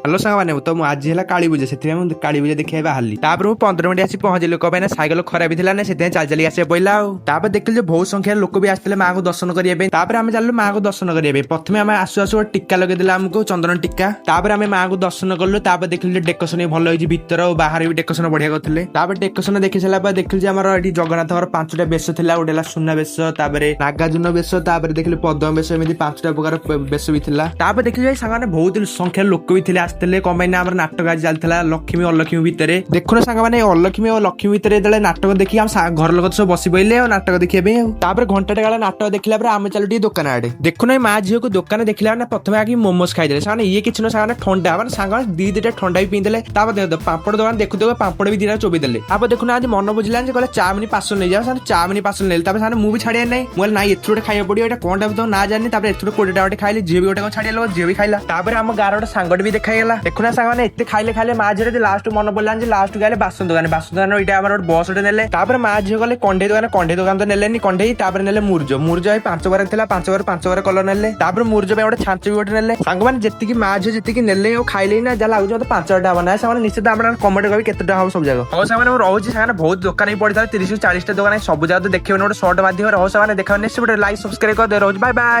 Hello साଙ୍ଗमाने तो आज है काली पूजा से काली पूजा देखिए बाहरी तापर 15 मिनट आसी पहुंचली कहीं सैकल खराब थी ना से चल चल आसा पड़ा आउे देखिए बहुत संख्यार लोक भी आसते माँ को दर्शन करने आम चलू माँ को दर्शन करने प्रथम आम आसु आसु टीका लगे आमको चंदन टीका आम माँ को दर्शन कलु देखिए डेकोरेशन भल होती भर और बाहर भी डेकोरेशन बढ़िया करते डेकोरेशन देखी सारा देखिए आम ये जगन्नाथ पांचटा बेश थी गोटे सुना बेश नागार्जुन बेश देखिए पद्म बेश एमती 5टा प्रकार बेश भी था देखिए सांग बहुत संख्यार लोक भी आसते कम आम नाटक आज चलता लक्ष्मी अलक्ष्मी भितर देखुन सांग मैंने अलक्ष्मी और लक्ष्मी भितर नाटक देखिए आम घर लोग सब बस पड़े और नाटक देखा घंटे काल नाटक देखला आम चलो दुकान आड़े देखुन माँ झील को दुकान देखला प्रथम आगे मोमोज खाईदे साने ये किसी ना ठंडा मैंने सांग दीटा ठंडा भी पीदे पापड़ दुकान देखु देखो पापड़ भी दीटा चोबी देले देखुन आज मन बुझला कहले चाउमिन पार्सल नहीं जाओ चाउमिन पार्सल नहीं मुझे छाड़िया नहीं मुझे ना एथुर गोटे खाई पड़ो कौन तो ना जानी एथुर 20 टा गोटे खाइले झील भी गोटे छाड़िया झील भी खाइला आम गाँव गोटे सांगट भी देखाईगला देखुना सांग मैंने एत खाइले खाइले माँ झील लास्ट मन पड़ा लास्ट गए बासन दुकान यहाँ बस गोटे ने माँ झील गले कंढे दुकान तो नेले कंढे ने मुर्ज 5 बार था 5 बार कलर ने मुर्ज गोटे छांच भी गोटे ने सांग मैंने जी माँ झील जी ने खाइले ना जहाँ लगे मतलब 5 टा बना से निश्चित आप कमेंट करेंगे केते हम सब जगह हो सामान रोचे सामान बहुत दुकान ही पड़ी था 30 से 40 टा दुकान सब जगह तो देखिए गोटे सर्ट माध्यम हो सामान देखा लाइक सब्सक्राइब कर दे रोज बाय बाय।